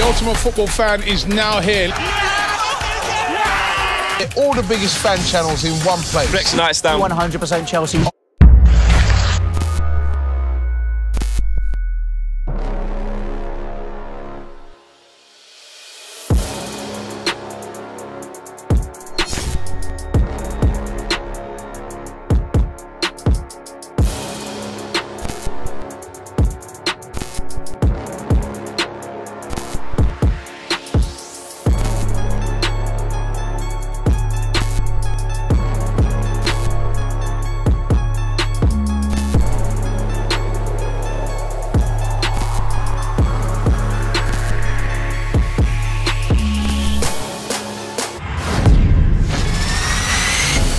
The ultimate football fan is now here. All the biggest fan channels in one place. Next night stand. 100% Chelsea.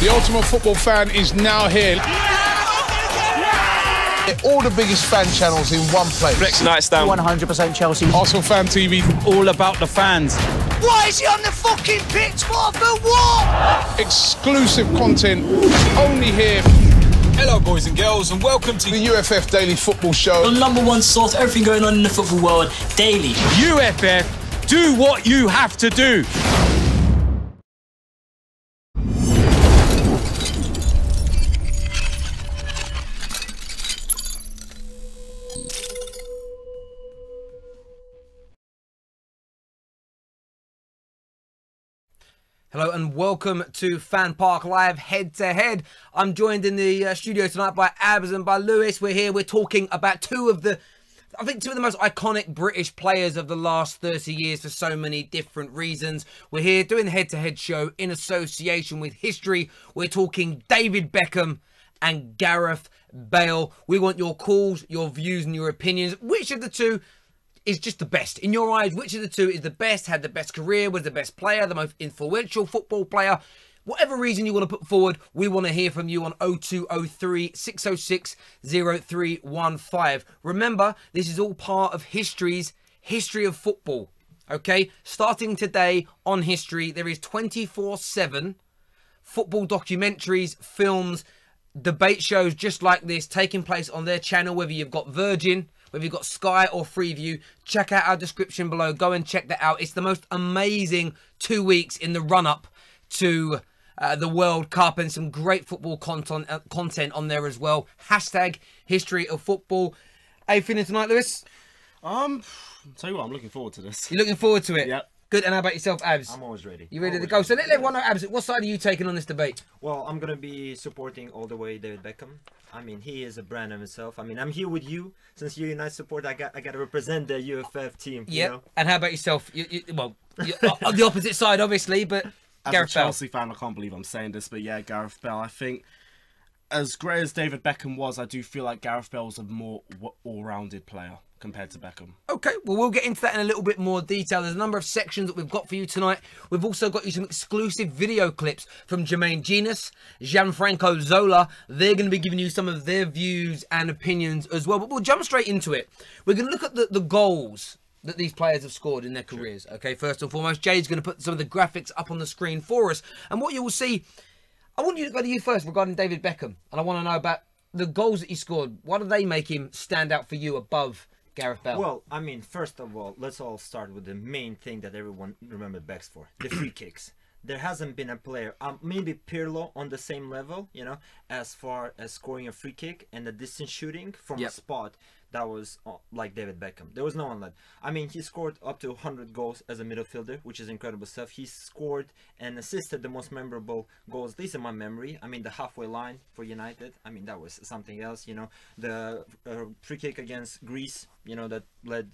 The ultimate football fan is now here. All the biggest fan channels in one place. Next night stand. 100% Chelsea. Arsenal Fan TV. All about the fans. Why is he on the fucking pitch? What for what? Exclusive content only here. Hello, boys and girls, and welcome to The UFF Daily Football Show. The #1 source, everything going on in the football world, daily. UFF, do what you have to do. Hello and welcome to FanPark Live Head to Head. I'm joined in the studio tonight by Abs and by Lewis. We're here, we're talking about two of the most iconic British players of the last 30 years for so many different reasons. We're here doing the head-to-head show in association with history. We're talking David Beckham and Gareth Bale. We want your calls, your views and your opinions. Which of the two is just the best? In your eyes, which of the two is the best, had the best career, was the best player, the most influential football player? Whatever reason you want to put forward, we want to hear from you on 0203 606 0315. Remember, this is all part of History of Football. Okay? Starting today on History, there is 24/7 football documentaries, films, debate shows just like this taking place on their channel, whether you've got Virgin, whether you've got Sky or Freeview. Check out our description below. Go and check that out. It's the most amazing 2 weeks in the run-up to the World Cup, and some great football content on there as well. Hashtag History of Football. How you feeling tonight, Lewis? Tell you what, I'm looking forward to this. You're looking forward to it? Yep. Good. And how about yourself, Abs? I'm always ready. You ready to go? So let everyone know, Abs, what side are you taking on this debate? Well, I'm going to be supporting all the way David Beckham. I mean, he is a brand of himself. I mean, I'm here with you. Since you're a United support, I got to represent the UFF team. Yeah. You know? And how about yourself? Well, you're on the opposite side, obviously, but As Gareth a Bale. Chelsea fan, I can't believe I'm saying this, but yeah, Gareth Bale. I think, as great as David Beckham was, I do feel like Gareth Bale was a more all-rounded player compared to Beckham. Okay, well, we'll get into that in a little bit more detail. There's a number of sections that we've got for you tonight. We've also got you some exclusive video clips from Jermaine Genius, Gianfranco Zola. They're going to be giving you some of their views and opinions as well. But we'll jump straight into it. We're going to look at the goals that these players have scored in their careers. Okay, first and foremost, Jay's going to put some of the graphics up on the screen for us. And what you will see, I want you to go to you first regarding David Beckham. And I want to know about the goals that he scored. Why do they make him stand out for you above Gareth Bale? Well, I mean, first of all, let's all start with the main thing that everyone remembered Becks for. The free kicks. There hasn't been a player, maybe Pirlo on the same level, you know, as far as scoring a free kick and the distance shooting from a spot that was like David Beckham. There was no one like. I mean, he scored up to 100 goals as a midfielder, which is incredible stuff. He scored and assisted the most memorable goals, at least in my memory. I mean, the halfway line for United. I mean, that was something else, you know. The free kick against Greece, you know, that led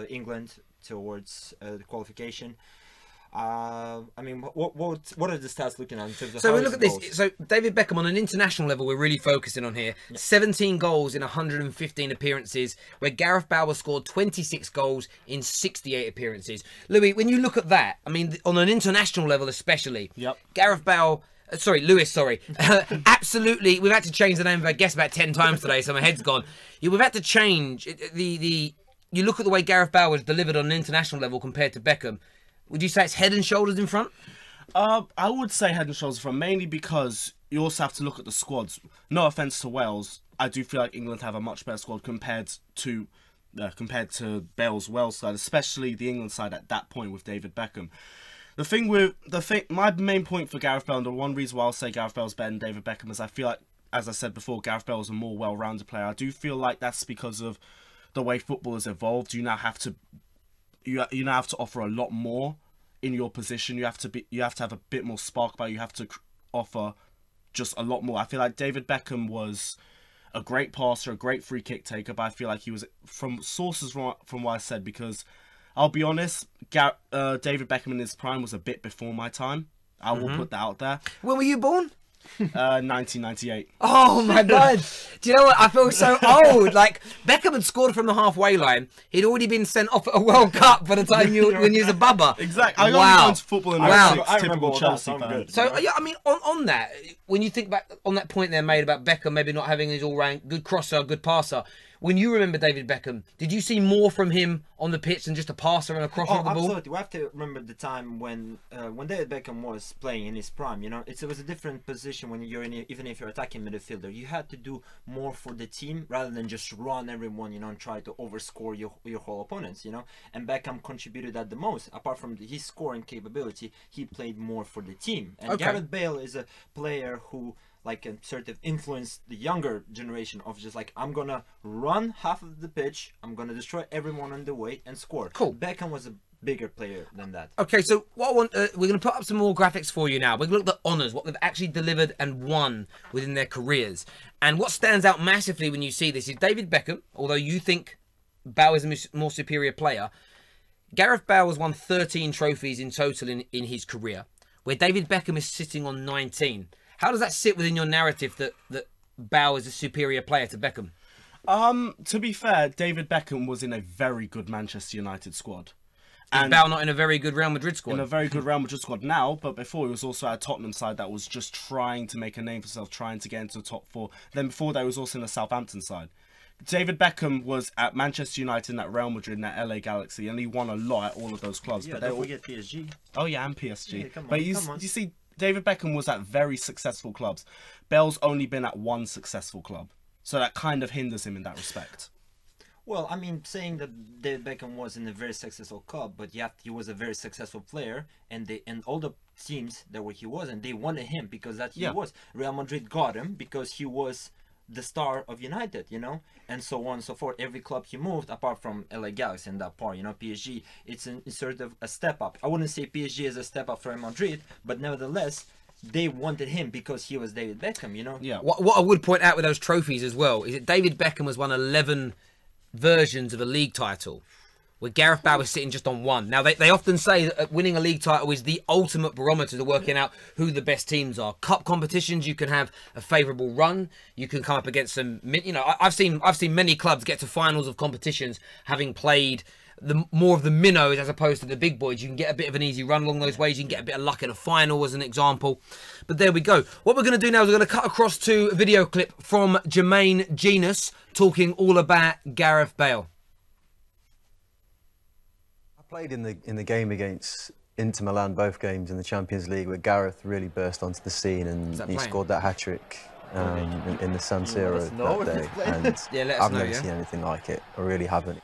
England towards the qualification. I mean, what are the stats looking at in terms of? So we look at this. So David Beckham, on an international level, we're really focusing on here. 17 goals in 115 appearances, where Gareth Bale scored 26 goals in 68 appearances. Louis, when you look at that, I mean, on an international level especially, Gareth Bale. Sorry, Lewis, sorry. Absolutely, we've had to change the name of our guest about 10 times today, so my head's gone. We've had to change the. You look at the way Gareth Bale was delivered on an international level compared to Beckham. Would you say it's head and shoulders in front? I would say head and shoulders in front, mainly because you also have to look at the squads. No offence to Wales, I do feel like England have a much better squad compared to compared to Bale's Wales side, especially the England side at that point with David Beckham. My main point for Gareth Bale, and the one reason why I'll say Gareth Bale's better than David Beckham, is I feel like, as I said before, Gareth Bale is a more well-rounded player. I do feel like that's because of the way football has evolved. You now have to offer a lot more in your position. You have to have a bit more spark about you. You have to offer just a lot more. I feel like David Beckham was a great passer, a great free kick taker, but I feel like he was, from sources from what I said, because I'll be honest, David Beckham in his prime was a bit before my time. I will put that out there. When were you born? 1998. Oh my God. Do you know what? I feel so old. Like, Beckham had scored from the halfway line. He'd already been sent off at a World Cup by the time when he was a bubba. Exactly. I Wow. got into football in I typical Chelsea that, fan. So, yeah, I mean, on that, when you think back on that point they made about Beckham maybe not having his all-round good crosser, good passer, when you remember David Beckham, did you see more from him on the pitch than just a passer and a crosser of the ball? Absolutely. We have to remember the time when David Beckham was playing in his prime. You know, it was a different position when you're even if you're attacking midfielder. You had to do more for the team rather than just run everyone, you know, and try to overscore your whole opponents. You know, and Beckham contributed that the most. Apart from his scoring capability, he played more for the team. And Gareth Bale is a player who, like, sort of influence the younger generation of just like, I'm gonna run half of the pitch, I'm gonna destroy everyone on the way and score. Cool. Beckham was a bigger player than that. Okay, so what I want, we're going to put up some more graphics for you now. We're going to look at the honours, what they've actually delivered and won within their careers. And what stands out massively when you see this is David Beckham, although you think Bale is a more superior player, Gareth Bale has won 13 trophies in total in his career, where David Beckham is sitting on 19. How does that sit within your narrative that Bale is a superior player to Beckham? To be fair, David Beckham was in a very good Manchester United squad. Is Bale not in a very good Real Madrid squad? In a very good Real Madrid squad now, but before he was also at a Tottenham side that was just trying to make a name for himself, trying to get into the top four. Then before that, he was also in the Southampton side. David Beckham was at Manchester United, and at Real Madrid, and at LA Galaxy, and he won a lot at all of those clubs. Yeah, but don't forget PSG. Oh yeah, and PSG. Yeah, come on, but you see, David Beckham was at very successful clubs. Bale's only been at one successful club, so that kind of hinders him in that respect. Well, I mean, saying that David Beckham was in a very successful club, but yet he was a very successful player, and all the teams that he was, and they wanted him because that he was. Real Madrid got him because he was the star of United, you know, and so on and so forth. Every club he moved, apart from LA Galaxy and that part, you know, PSG, it's sort of a step up. I wouldn't say PSG is a step up for Real Madrid, but nevertheless, they wanted him because he was David Beckham, you know. Yeah. What I would point out with those trophies as well is that David Beckham has won 11 versions of a league title, where Gareth Bale is sitting just on one. Now, they often say that winning a league title is the ultimate barometer to working out who the best teams are. Cup competitions, you can have a favourable run. You can come up against some, you know, I've seen many clubs get to finals of competitions having played more of the minnows as opposed to the big boys. You can get a bit of an easy run along those ways. You can get a bit of luck in a final, as an example. But there we go. What we're going to do now is we're going to cut across to a video clip from Jermaine Genus talking all about Gareth Bale. I played in the game against Inter Milan, both games in the Champions League, where Gareth really burst onto the scene and he scored that hat-trick in the San Siro that day. And yeah, I've never seen anything like it. I really haven't.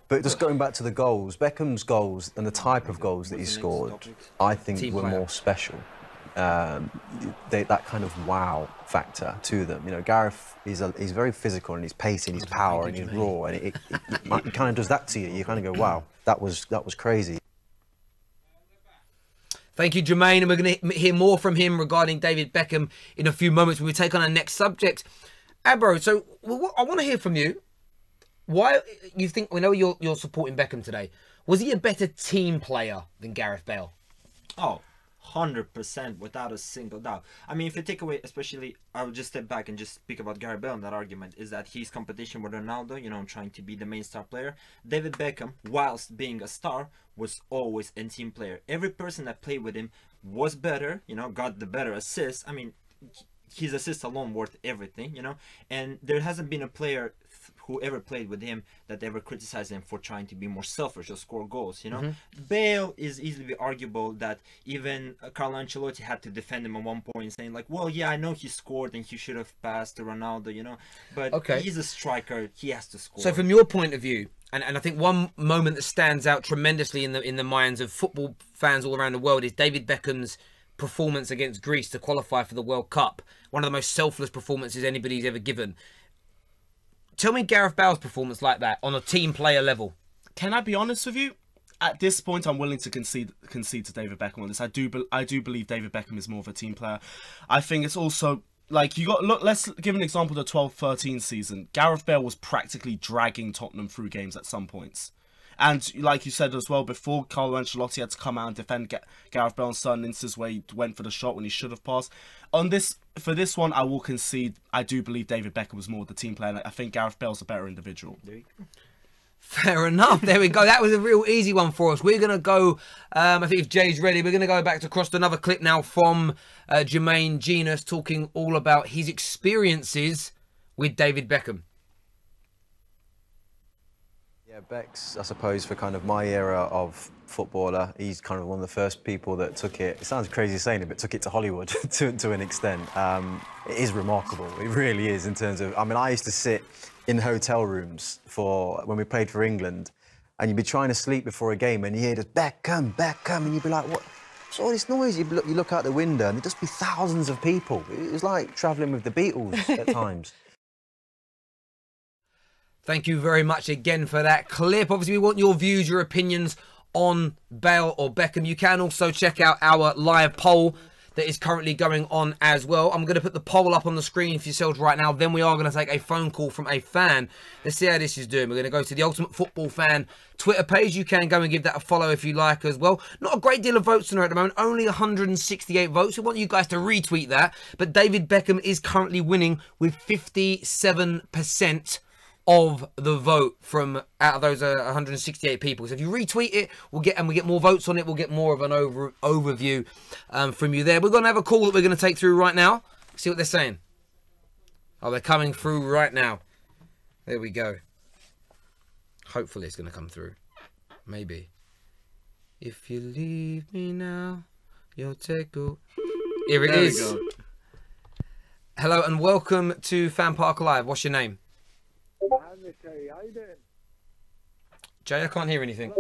But just going back to the goals, Beckham's goals and the type of goals that he scored, I think were more special. That kind of wow factor to them. You know, Gareth, he's very physical and he's pacey and he's power and he's raw, and it kind of does that to you. You kind of go, wow, that was crazy. Thank you, Jermaine, and we're going to hear more from him regarding David Beckham in a few moments when we take on our next subject. Abro, so I want to hear from you. Why you think, we know you're supporting Beckham today, was he a better team player than Gareth Bale? Oh, 100%, without a single doubt. I mean, if you take away, especially, I would just step back and just speak about Gareth Bale in that argument, is that his competition with Ronaldo, you know, trying to be the main star player. David Beckham, whilst being a star, was always a team player. Every person that played with him was better, you know, got the better assists. I mean, his assists alone worth everything, you know, and there hasn't been a player who ever played with him that ever criticized him for trying to be more selfish or score goals, you know. Bale is easily arguable that even Carlo Ancelotti had to defend him at one point, saying like, well, yeah, I know he scored and he should have passed to Ronaldo, you know, but he's a striker, he has to score. So from your point of view, and I think one moment that stands out tremendously in the minds of football fans all around the world is David Beckham's performance against Greece to qualify for the World Cup. One of the most selfless performances anybody's ever given. Tell me Gareth Bale's performance like that on a team player level. Can I be honest with you? At this point, I'm willing to concede to David Beckham on this. I do believe David Beckham is more of a team player. I think it's also like let's give an example of the 12-13 season. Gareth Bale was practically dragging Tottenham through games at some points. And like you said as well before, Carlo Ancelotti had to come out and defend Gareth Bale on certain instances where he went for the shot when he should have passed. For this one, I will concede. I do believe David Beckham was more the team player. And I think Gareth Bale's a better individual. There you go. Fair enough. There we go. That was a real easy one for us. We're going to go, I think if Jay's ready, we're going to go back to across another clip now from Jermaine Genius talking all about his experiences with David Beckham. Yeah, Beck's, I suppose, for kind of my era of footballer, he's kind of one of the first people that took it sounds crazy saying it, but took it to Hollywood to an extent. It is remarkable. It really is in terms of, I mean, I used to sit in hotel rooms for when we played for England, and you'd be trying to sleep before a game and you hear this Beckham, Beckham, and you'd be like, what's all this noise? You look out the window and there'd just be thousands of people. It was like travelling with the Beatles at times. Thank you very much again for that clip. Obviously, we want your views, your opinions on Bale or Beckham. You can also check out our live poll that is currently going on as well. I'm going to put the poll up on the screen for yourselves right now. Then we are going to take a phone call from a fan. Let's see how this is doing. We're going to go to the Ultimate Football Fan Twitter page. You can go and give that a follow if you like as well. Not a great deal of votes on it at the moment. Only 168 votes. We want you guys to retweet that. But David Beckham is currently winning with 57% of the vote from out of those 168 people. So if you retweet it, we get more votes on it. We'll get more of an overview from you there. We're going to have a call that we're going to take through right now. See what they're saying. Oh, they're coming through right now. There we go. Hopefully it's going to come through. Maybe. If you leave me now, you'll take a... Here it is. Hello and welcome to FanPark Live. What's your name? How you doing? Jay, I can't hear anything.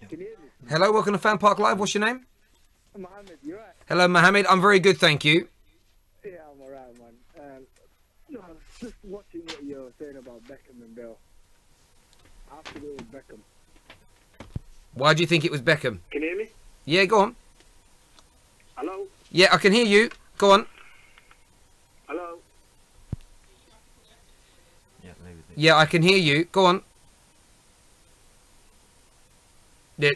Can you hear me? Hello, welcome to FanPark Live. What's your name? Mohammed, you right? Hello, Mohammed. I'm very good, thank you. Yeah, I'm alright, man. No, I was just watching what you were saying about Beckham and Bale. I have to go with Beckham. Why do you think it was Beckham? Can you hear me? Yeah, go on. Hello? Yeah, I can hear you. Go on. Hello? Yeah, I can hear you. Go on. Yeah.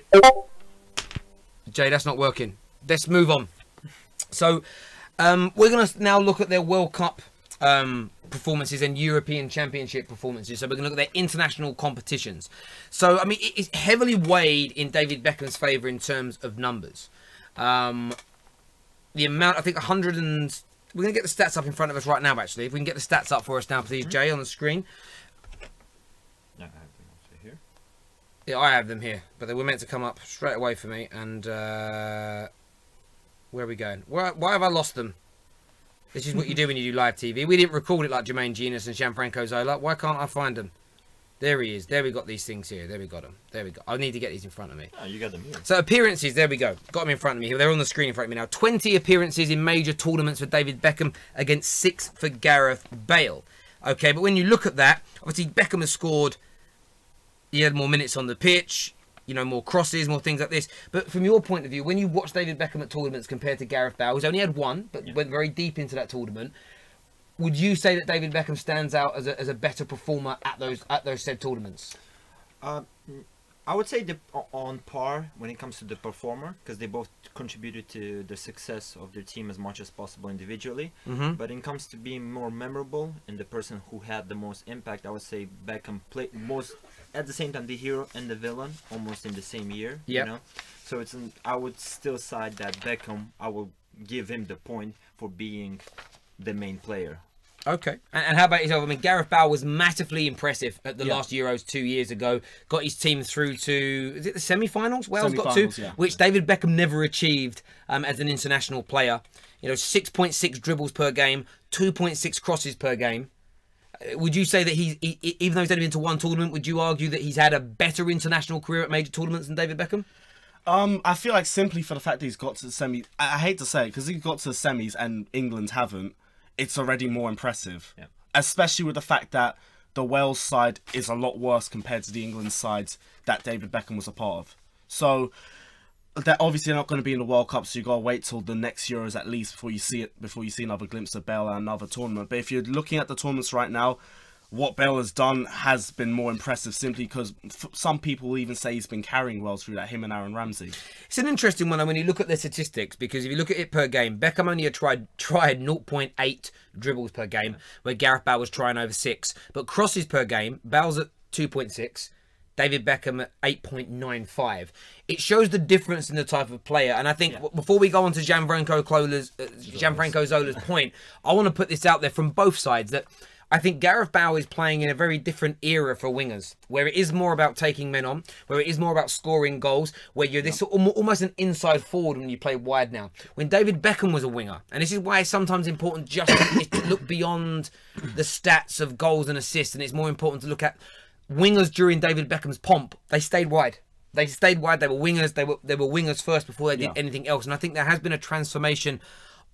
Jay, that's not working. Let's move on. So, we're going to now look at their World Cup performances and European Championship performances. So we're going to look at their international competitions. So, I mean, it's heavily weighed in David Beckham's favour in terms of numbers. The amount, I think 100 and... We're going to get the stats up in front of us right now, actually. If we can get the stats up for us now, please, Jay, on the screen. Yeah, I have them also here. Yeah, I have them here, but they were meant to come up straight away for me. And where are we going? Why have I lost them? This is what you do when you do live TV. We didn't record it like Jermaine Genius and Gianfranco Zola. Why can't I find them? There he is. There we got these things here. There we got them. There we go. I need to get these in front of me. Oh, you got them here. So appearances, there we go. Got them in front of me here. They're on the screen in front of me now. 20 appearances in major tournaments for David Beckham against 6 for Gareth Bale. Okay, but when you look at that, obviously Beckham has scored. He had more minutes on the pitch, you know, more crosses, more things like this. But from your point of view, when you watch David Beckham at tournaments compared to Gareth Bale, he's only had one, but went very deep into that tournament. Would you say that David Beckham stands out as a better performer at those said tournaments? I would say on par when it comes to the performer, because they both contributed to the success of their team as much as possible individually. But when it comes to being more memorable and the person who had the most impact, I would say Beckham played most at the same time the hero and the villain almost in the same year. You know, so I would still side that Beckham. I will give him the point for being the main player. Okay. And how about yourself? I mean, Gareth Bale was massively impressive at the last Euros 2 years ago. Got his team through to, is it the semi-finals? Wales got to, which David Beckham never achieved as an international player. You know, 6.6 dribbles per game, 2.6 crosses per game. Would you say that even though he's only been to one tournament, would you argue that he's had a better international career at major tournaments than David Beckham? I feel like simply for the fact that he's got to the semi, I hate to say it, because he got to the semis and England haven't, it's already more impressive. Yeah. Especially with the fact that the Wales side is a lot worse compared to the England sides that David Beckham was a part of. So they're obviously not going to be in the World Cup, so you got to wait till the next Euros at least before you see another glimpse of Bale at another tournament. But if you're looking at the tournaments right now, what Bale has done has been more impressive simply because some people even say he's been carrying Wales through that, him and Aaron Ramsey. It's an interesting one when you look at the statistics, because if you look at it per game, Beckham only had tried 0.8 dribbles per game, where Gareth Bale was trying over 6. But crosses per game, Bale's at 2.6, David Beckham at 8.95. It shows the difference in the type of player. And I think before we go on to Gianfranco Zola's point, I want to put this out there from both sides, that I think Gareth Bale is playing in a very different era for wingers, where it is more about taking men on, where it is more about scoring goals, where you're this almost an inside forward when you play wide now. When David Beckham was a winger, and this is why it's sometimes important just to look beyond the stats of goals and assists, and it's more important to look at wingers during David Beckham's pomp. They stayed wide. They stayed wide. They were wingers. They were wingers first before they did anything else. And I think there has been a transformation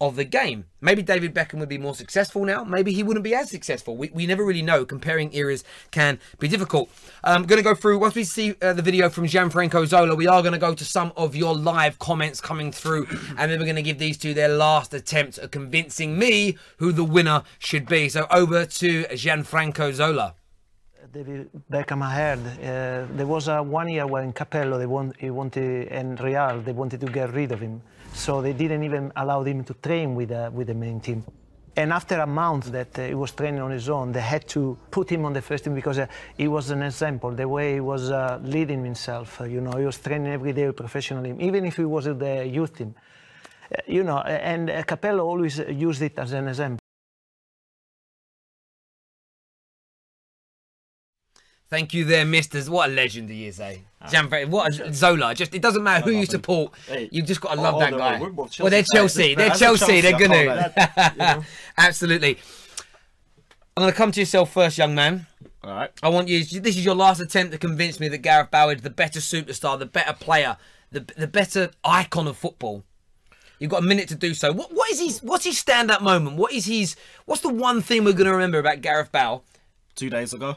of the game. Maybe David Beckham would be more successful now. Maybe he wouldn't be as successful. We never really know. Comparing eras can be difficult. I'm going to go through, once we see the video from Gianfranco Zola, we are going to go to some of your live comments coming through, and then we're going to give these two their last attempt at convincing me who the winner should be. So over to Gianfranco Zola. David Beckham had. There was 1 year when Capello, and Real, they wanted to get rid of him. So they didn't even allow him to train with the main team. And after a month that he was training on his own, they had to put him on the first team because he was an example, the way he was leading himself. He was training every day professionally, even if he was at the youth team. And Capello always used it as an example. Thank you there, misters. What a legend he is, eh? What a Zola. Just, it doesn't matter who you support. You've just got to love that guy. Well, they're Chelsea. They're Chelsea. They're going to. Absolutely. I'm going to come to yourself first, young man. All right. I want you, this is your last attempt to convince me that Gareth Bale is the better superstar, the better player, the better icon of football. You've got a minute to do so. What's his stand-up moment? What's the one thing we're going to remember about Gareth Bale? 2 days ago.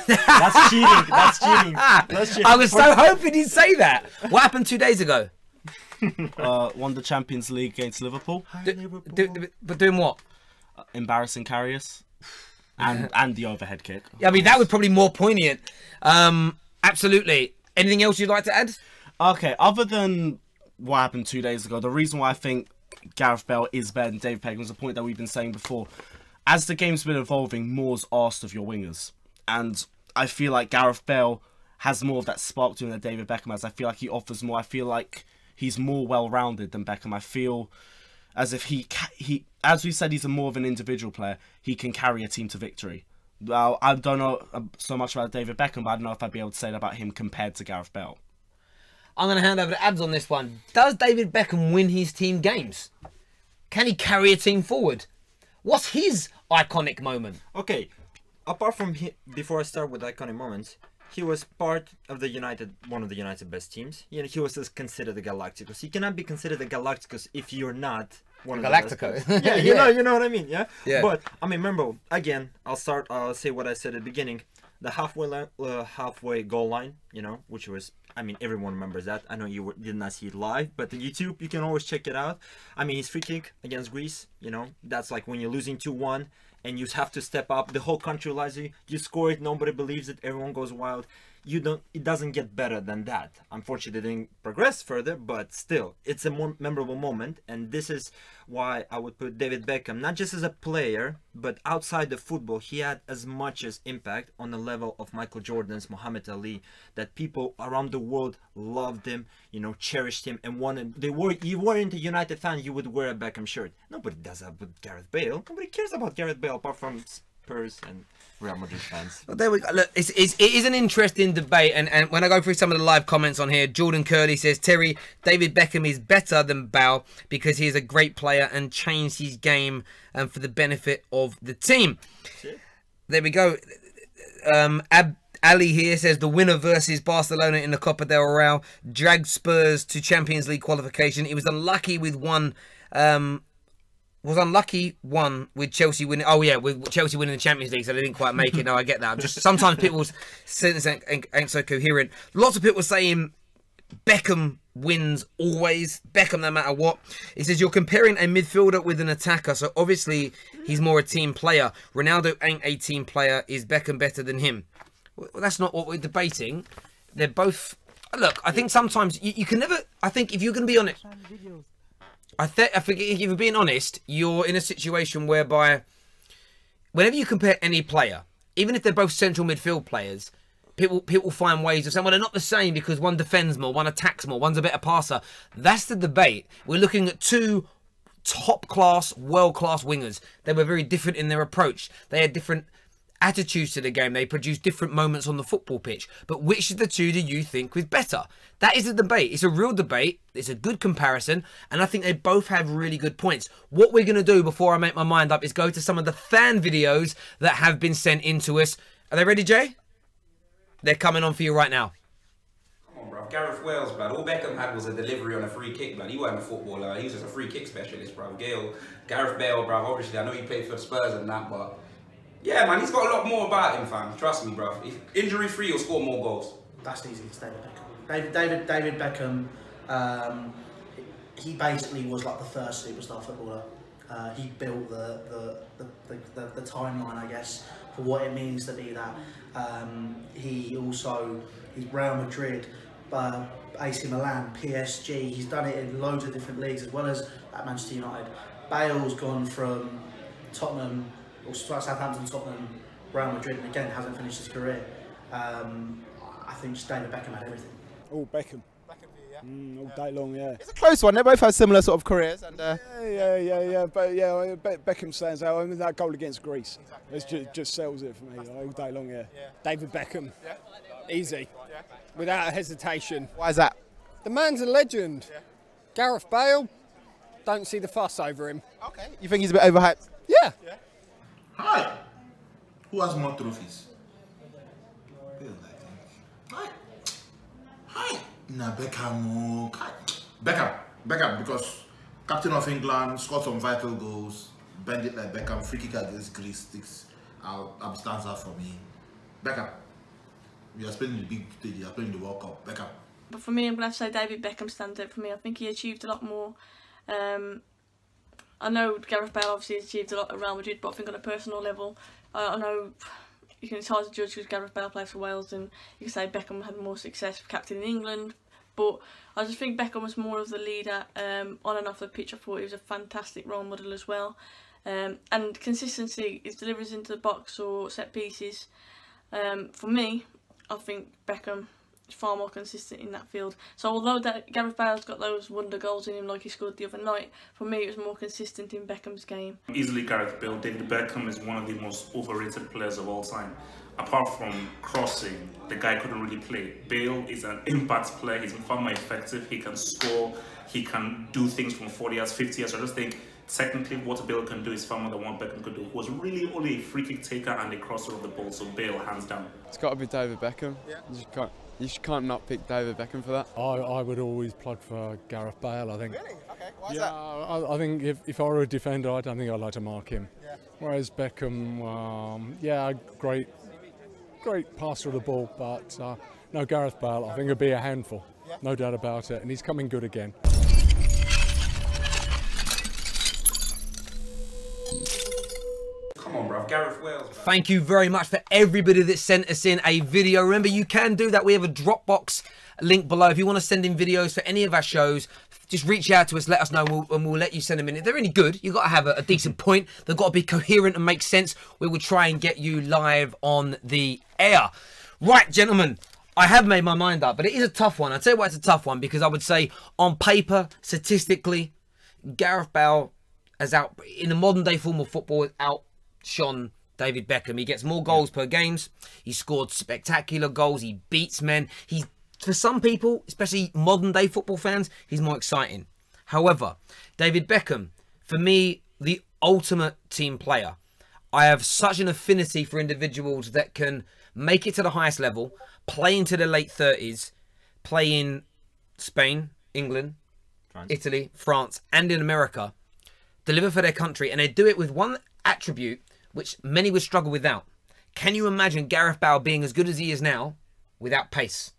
That's cheating. That's cheating. That's cheating. I was so hoping he'd say that. What happened 2 days ago? Won the Champions League against Liverpool. But doing what? Embarrassing Karius. And the overhead kick. Yeah, I mean, that was probably more poignant. Absolutely. Anything else you'd like to add? Okay, other than what happened 2 days ago, the reason why I think Gareth Bale is better than David Beckham was the point that we've been saying before. As the game's been evolving, more's asked of your wingers. And I feel like Gareth Bale has more of that spark to him than David Beckham has. I feel like he offers more. I feel like he's more well-rounded than Beckham. I feel as if he as we said, he's more of an individual player. He can carry a team to victory. Well, I don't know so much about David Beckham, but I don't know if I'd be able to say that about him compared to Gareth Bale. I'm going to hand over to Abs on this one. Does David Beckham win his team games? Can he carry a team forward? What's his iconic moment? Okay. Apart from before I start with iconic moments, he was part of one of the United best teams. He was considered the Galacticos. You cannot be considered the Galacticos if you're not one of the Galacticos. Yeah, you know what I mean. Yeah. But I mean, remember again. I'll say what I said at the beginning. The halfway goal line. Which was. I mean, everyone remembers that. I know you did not see it live, but on YouTube you can always check it out. I mean, his free kick against Greece. That's like when you're losing 2-1. And you have to step up. The whole country lies you. You score it. Nobody believes it. Everyone goes wild. It doesn't get better than that. Unfortunately, they didn't progress further, but still, it's a more memorable moment. And this is why I would put David Beckham, not just as a player, but outside the football, he had as much as impact on the level of Michael Jordan's, Muhammad Ali, that people around the world loved him, cherished him, and wanted. You weren't a United fan, you would wear a Beckham shirt. Nobody does that with Gareth Bale. Nobody cares about Gareth Bale apart from Spurs and Real Madrid fans. Well, there we go. Look, it is an interesting debate, and when I go through some of the live comments on here, Jordan Curley says, Terry, David Beckham is better than Bale because he is a great player and changed his game for the benefit of the team. there we go. Ali here says the winner versus Barcelona in the Copa del Rey dragged Spurs to Champions League qualification. He was unlucky with one. With Chelsea winning. Oh yeah, with Chelsea winning the Champions League, so they didn't quite make it. No, I get that. Just sometimes people's sentence ain't so coherent. Lots of people saying Beckham wins always. Beckham no matter what. He says you're comparing a midfielder with an attacker, so obviously he's more a team player. Ronaldo ain't a team player. Is Beckham better than him? Well, that's not what we're debating. They're both... Look, I think sometimes you can never... I think if you're going to be honest... I think if you're being honest, you're in a situation whereby whenever you compare any player, even if they're both central midfield players, people find ways of saying, well, they're not the same because one defends more, one attacks more, one's a better passer. That's the debate. We're looking at two top-class, world-class wingers. They were very different in their approach. They had different attitudes to the game. They produced different moments on the football pitch. But which of the two do you think was better? That is a debate. It's a real debate. It's a good comparison. And I think they both have really good points. What we're going to do before I make my mind up is go to some of the fan videos that have been sent in to us. Are they ready, Jay? They're coming on for you right now. Come on, bro. Gareth Wales, blood. All Beckham had was a delivery on a free kick, blood. He wasn't a footballer. He was just a free kick specialist, bro. Gareth Bale, bro. Obviously, I know he played for the Spurs and that, but... Yeah, man, he's got a lot more about him, fam. Trust me, bro. If injury-free, he'll score more goals. That's easy. It's David Beckham. He basically was like the first superstar footballer. He built the timeline, I guess, for what it means to be that. He's Real Madrid, AC Milan, PSG. He's done it in loads of different leagues, as well as at Manchester United. Bale's gone from Tottenham, or Southampton, Tottenham, Real Madrid, and again hasn't finished his career. I think just David Beckham had everything. Oh, Beckham. All day long, yeah. It's a close one. They both have similar sort of careers, and yeah. But yeah, Beckham stands out. I mean, that goal against Greece, it just sells it for me all day long. Yeah. David Beckham, easy, without a hesitation. Why is that? The man's a legend. Gareth Bale, don't see the fuss over him. Okay. You think he's a bit overhyped? Yeah. Hi. Who has more trophies? Bale, I think. Hi. Nah, Beckham. Beckham, because captain of England, scored some vital goals, bend it like Beckham, free kick against Greece, sticks out, stands out for me. Beckham. You are playing the big stage, you are playing the World Cup. Beckham. But for me, I'm going to have to say David Beckham stands out for me. I think he achieved a lot more. I know Gareth Bale obviously achieved a lot at Real Madrid, but I think on a personal level, I know it's hard to judge because Gareth Bale plays for Wales, and you can say Beckham had more success with captaining England. But I just think Beckham was more of the leader on and off the pitch. I thought he was a fantastic role model as well. And consistency, his deliveries into the box or set pieces. For me, I think Beckham is far more consistent in that field. So although Gareth Bale's got those wonder goals in him like he scored the other night, for me it was more consistent in Beckham's game. Easily Gareth Bale. David Beckham is one of the most overrated players of all time. Apart from crossing, the guy couldn't really play. Bale is an impact player. He's far more effective. He can score. He can do things from 40 yards, 50 yards. I just think technically what Bale can do is far more than what Beckham could do. He was really only a free kick taker and a crosser of the ball. So Bale, hands down. It's got to be David Beckham. Yeah. You can't not pick David Beckham for that. I would always plug for Gareth Bale, I think. Really? Okay. Why is that? I think if I were a defender, I don't think I'd like to mark him. Yeah. Whereas Beckham, great passer of the ball, but no, Gareth Bale, I think it'd be a handful, no doubt about it, and he's coming good again. Come on, bro. Gareth Wales. Bro. Thank you very much for everybody that sent us in a video. Remember, you can do that. We have a Dropbox link below. If you want to send in videos for any of our shows, just reach out to us, let us know, and we'll let you send them in. If they're any good, you've got to have a decent point. They've got to be coherent and make sense. We will try and get you live on the air. Right, gentlemen, I have made my mind up, but it is a tough one. I'll tell you why it's a tough one, because I would say on paper, statistically, Gareth Bale has in the modern day form of football, outshone David Beckham. He gets more goals per games. He scored spectacular goals. He beats men. For some people, especially modern day football fans, he's more exciting. However, David Beckham, for me, the ultimate team player. I have such an affinity for individuals that can make it to the highest level, play into their late 30s, play in Spain, England, Italy, France, and in America, deliver for their country, and they do it with one attribute which many would struggle without. Can you imagine Gareth Bale being as good as he is now without pace?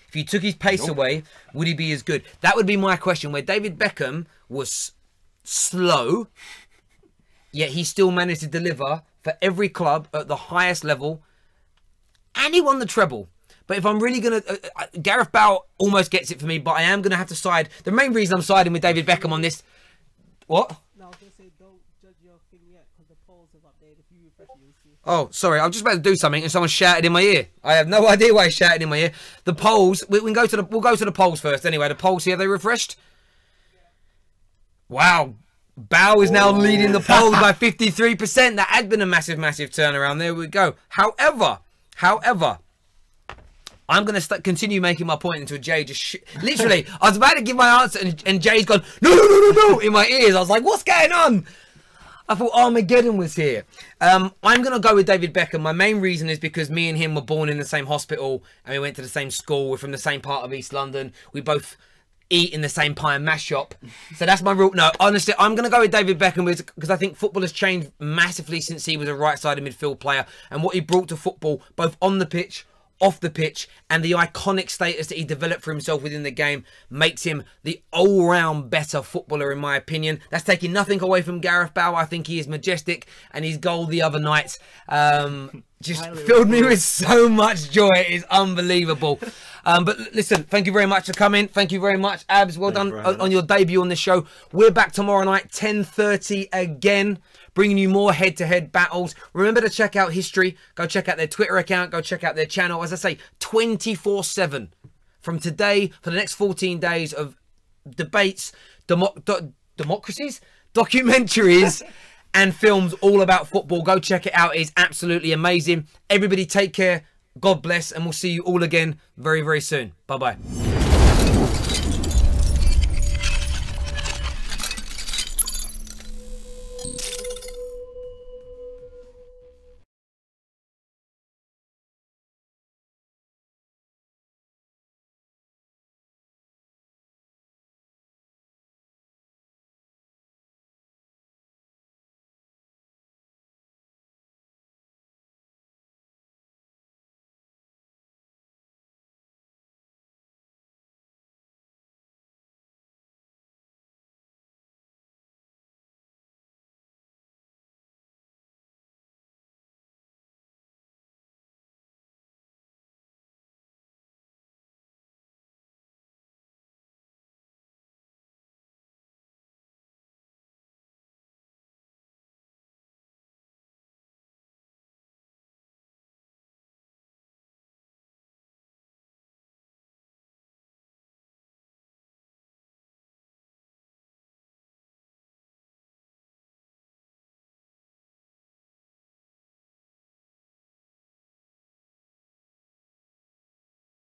If you took his pace away, would he be as good? That would be my question, where David Beckham was slow, yet he still managed to deliver for every club at the highest level, and he won the treble. But if I'm really going to... Gareth Bale almost gets it for me, but I am going to have to side... The main reason I'm siding with David Beckham on this... What? No, I was going to say, don't judge your thing yet, because the polls have updated. If you refresh it, you'll see. Oh, sorry, I was just about to do something and someone shouted in my ear. I have no idea why he shouted in my ear. The polls... We'll go to the polls first anyway. The polls here, they refreshed? Wow. Bale is now leading the polls by 53%. That had been a massive, massive turnaround. There we go. However... I'm going to continue making my point until Jay just... Literally, I was about to give my answer and Jay's gone, no, in my ears. I was like, what's going on? I thought Armageddon was here. I'm going to go with David Beckham. My main reason is because me and him were born in the same hospital and we went to the same school. We're from the same part of East London. We both eat in the same pie and mash shop. So that's my rule. No, honestly, I'm going to go with David Beckham because I think football has changed massively since he was a right-sided midfield player. And what he brought to football, both on the pitch, off the pitch, and the iconic status that he developed for himself within the game makes him the all-round better footballer in my opinion. That's taking nothing away from Gareth Bale. I think he is majestic, and his goal the other night just filled me with so much joy. It is unbelievable. But listen, thank you very much for coming. Thank you very much, Abs. Well done on your debut on the show. We're back tomorrow night, 10:30 again, bringing you more head-to-head battles. Remember to check out History. Go check out their Twitter account. Go check out their channel. As I say, 24/7 from today for the next 14 days of debates, democracies, documentaries, and films all about football. Go check it out. It's absolutely amazing. Everybody take care. God bless, and we'll see you all again very, very soon. Bye-bye.